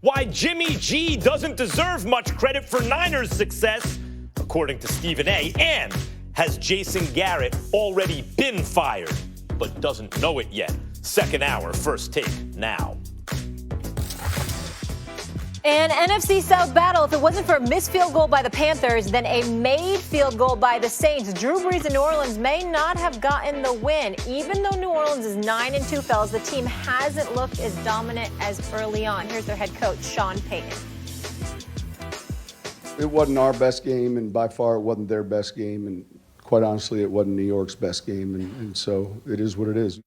why Jimmy G doesn't deserve much credit for Niners' success, according to Stephen A., and has Jason Garrett already been fired, but doesn't know it yet? Second hour, First Take, now. An NFC South battle. If it wasn't for a missed field goal by the Panthers, then a made field goal by the Saints. Drew Brees and New Orleans may not have gotten the win. Even though New Orleans is 9-2, fellas, the team hasn't looked as dominant as early on. Here's their head coach, Sean Payton. It wasn't our best game, and by far it wasn't their best game. And quite honestly, it wasn't New York's best game. And so it is what it is.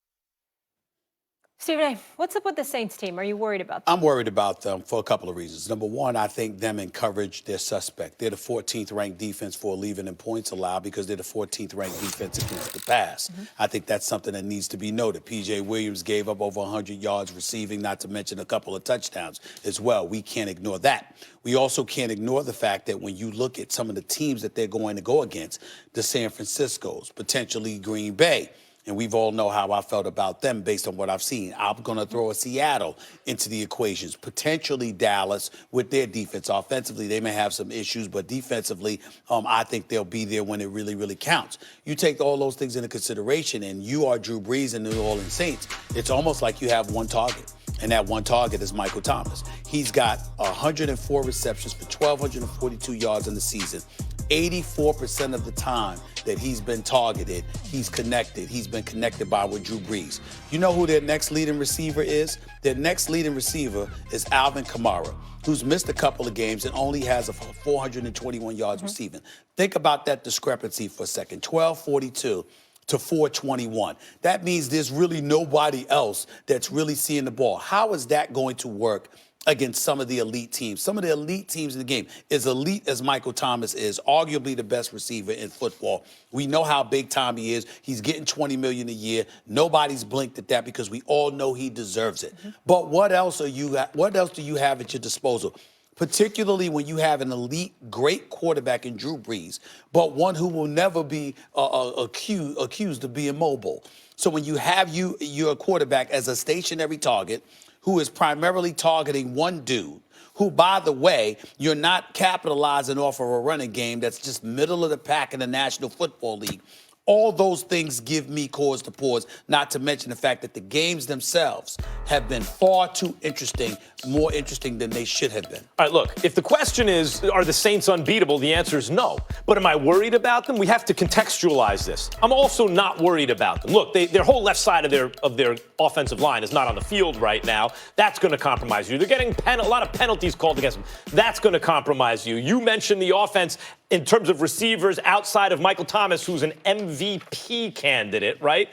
Stephen A., what's up with the Saints team? Are you worried about them? I'm worried about them for a couple of reasons. Number one, I think them in coverage, they're suspect. They're the 14th ranked defense for leaving in points allowed because they're the 14th ranked defense against the pass. I think that's something that needs to be noted. P.J. Williams gave up over 100 yards receiving, not to mention a couple of touchdowns as well. We can't ignore that. We also can't ignore the fact that when you look at some of the teams that they're going to go against, the San Franciscos, potentially Green Bay, and we've all know how I felt about them based on what I've seen. I'm going to throw a Seattle into the equations, potentially Dallas with their defense. Offensively, they may have some issues, but defensively, I think they'll be there when it really, really counts. You take all those things into consideration, and you are Drew Brees and the New Orleans Saints. It's almost like you have one target, and that one target is Michael Thomas. He's got 104 receptions for 1,242 yards in the season. 84% of the time that he's been targeted, he's connected. He's been connected by with Drew Brees. You know who their next leading receiver is? Their next leading receiver is Alvin Kamara, who's missed a couple of games and only has 421 yards receiving. Think about that discrepancy for a second. 1,242 to 421. That means there's really nobody else that's really seeing the ball. How is that going to work against some of the elite teams? Some of the elite teams in the game, as elite as Michael Thomas is, arguably the best receiver in football. We know how big time he is. He's getting $20 million a year. Nobody's blinked at that because we all know he deserves it. But what else do you have at your disposal? Particularly when you have an elite, great quarterback in Drew Brees, but one who will never be accused of being mobile. So when you have your quarterback as a stationary target who is primarily targeting one dude, who, by the way, you're not capitalizing off of a running game that's just middle of the pack in the National Football League. All those things give me cause to pause, not to mention the fact that the games themselves have been far too interesting, more interesting than they should have been. All right, look, if the question is, are the Saints unbeatable, the answer is no. But am I worried about them? We have to contextualize this. I'm also not worried about them. Look, their whole left side of their offensive line is not on the field right now. That's going to compromise you. They're getting a lot of penalties called against them. That's going to compromise you. You mentioned the offense in terms of receivers outside of Michael Thomas, who's an MVP candidate, right?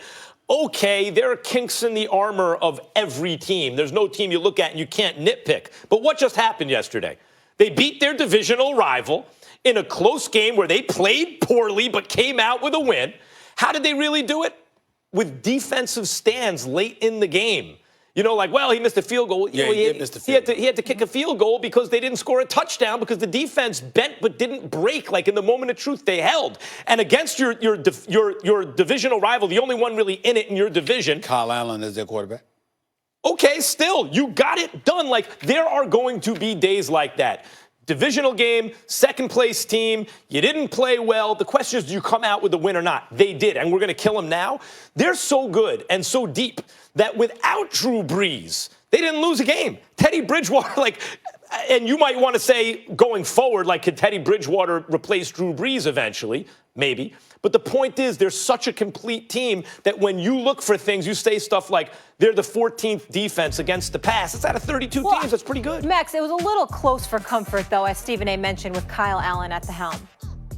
Okay, there are kinks in the armor of every team. There's no team you look at and you can't nitpick. But what just happened yesterday? They beat their divisional rival in a close game where they played poorly but came out with a win. How did they really do it? With defensive stands late in the game. You know, like, well, he missed a field goal. Yeah, he did miss the field goal. He had to kick a field goal because they didn't score a touchdown because the defense bent but didn't break. Like in the moment of truth, they held. And against your divisional rival, the only one really in it in your division, Kyle Allen is their quarterback. Okay, still, you got it done. Like, there are going to be days like that. Divisional game, second place team, you didn't play well. The question is, do you come out with a win or not? They did, and we're going to kill them now. They're so good and so deep that without Drew Brees, they didn't lose a game. Teddy Bridgewater, and you might want to say going forward, could Teddy Bridgewater replace Drew Brees eventually? Maybe. But the point is, they're such a complete team that when you look for things, you say stuff like they're the 14th defense against the pass. It's out of 32 teams. That's pretty good. Max, it was a little close for comfort, though, as Stephen A. mentioned, with Kyle Allen at the helm.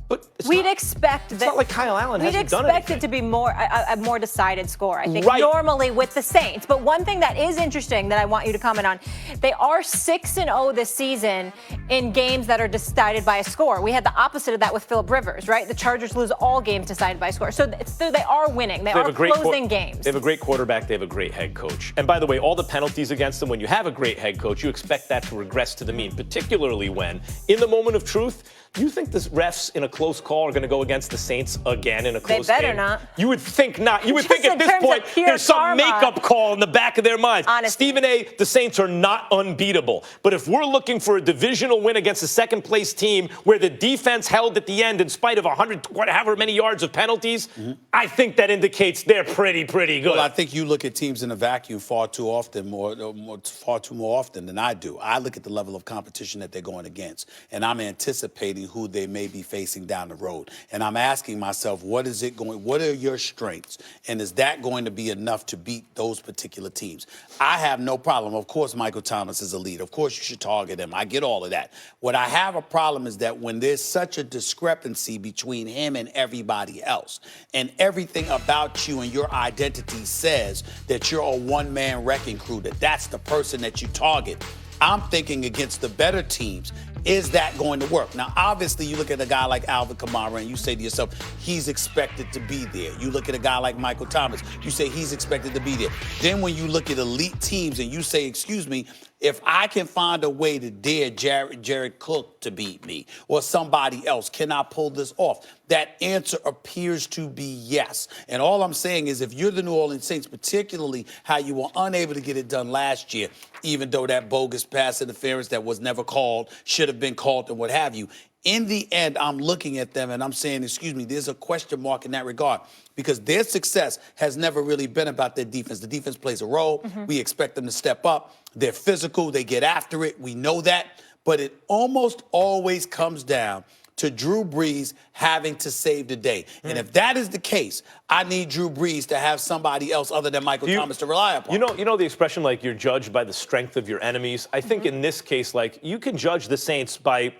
But we'd expect that. It's not like Kyle Allen hasn't done anything. We'd expect it to be a more decided score, I think, right. Normally with the Saints. But one thing that is interesting that I want you to comment on, they are 6-0 this season in games that are decided by a score. We had the opposite of that with Phillip Rivers, right? The Chargers lose all games decided by a score. So they are winning. They are closing games. They have a great quarterback. They have a great head coach. And by the way, all the penalties against them, when you have a great head coach, you expect that to regress to the mean, particularly when, in the moment of truth, you think the refs in a close call call are going to go against the Saints again in a close They better game? not. You would think not. You would Just think at in this terms of point pure there's some karma. makeup call in the back of their minds. Honestly. Stephen A., the Saints are not unbeatable. But if we're looking for a divisional win against a second-place team where the defense held at the end in spite of 100, however many yards of penalties, I think that indicates they're pretty good. Well, I think you look at teams in a vacuum far too more often than I do. I look at the level of competition that they're going against, and I'm anticipating who they may be facing down the road. And I'm asking myself, what are your strengths? And is that going to be enough to beat those particular teams? I have no problem. Of course, Michael Thomas is a leader. Of course, you should target him. I get all of that. What I have a problem is that when there's such a discrepancy between him and everybody else, and everything about you and your identity says that you're a one-man wrecking crew, that's the person that you target. I'm thinking against the better teams, is that going to work? Now, obviously, you look at a guy like Alvin Kamara and you say to yourself, he's expected to be there. You look at a guy like Michael Thomas, you say he's expected to be there. Then when you look at elite teams and you say, excuse me, if I can find a way to dare Jared Cook to beat me or somebody else, can I pull this off? That answer appears to be yes. And all I'm saying is if you're the New Orleans Saints, particularly how you were unable to get it done last year, even though that bogus pass interference that was never called should have been called and what have you, in the end, I'm looking at them and I'm saying, excuse me, there's a question mark in that regard because their success has never really been about their defense. The defense plays a role. We expect them to step up. They're physical. They get after it. We know that. But it almost always comes down to Drew Brees having to save the day. And if that is the case, I need Drew Brees to have somebody else other than Michael Thomas to rely upon. You know the expression, like, you're judged by the strength of your enemies? I think in this case, like, you can judge the Saints by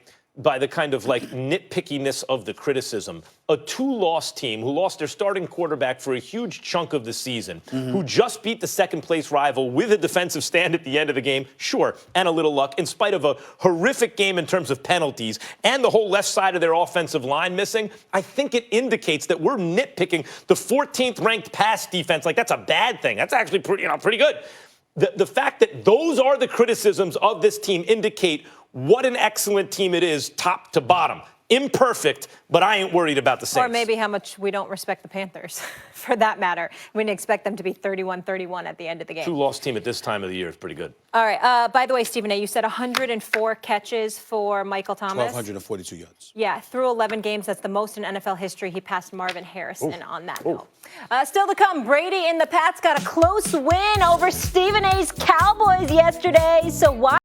the kind of, like, nitpickiness of the criticism. A two-loss team who lost their starting quarterback for a huge chunk of the season, who just beat the second-place rival with a defensive stand at the end of the game, sure, and a little luck, in spite of a horrific game in terms of penalties and the whole left side of their offensive line missing. I think it indicates that we're nitpicking the 14th-ranked pass defense. Like, that's a bad thing. That's actually pretty good. The fact that those are the criticisms of this team indicate what an excellent team it is, top to bottom. Imperfect, but I ain't worried about the Saints. Or maybe how much we don't respect the Panthers, for that matter. We didn't expect them to be 31-31 at the end of the game. Two-loss team at this time of the year is pretty good. All right. By the way, Stephen A., you said 104 catches for Michael Thomas. 1,242 yards. Yeah, through 11 games. That's the most in NFL history. He passed Marvin Harrison on that note. Still to come, Brady and the Pats got a close win over Stephen A.'s Cowboys yesterday. So why?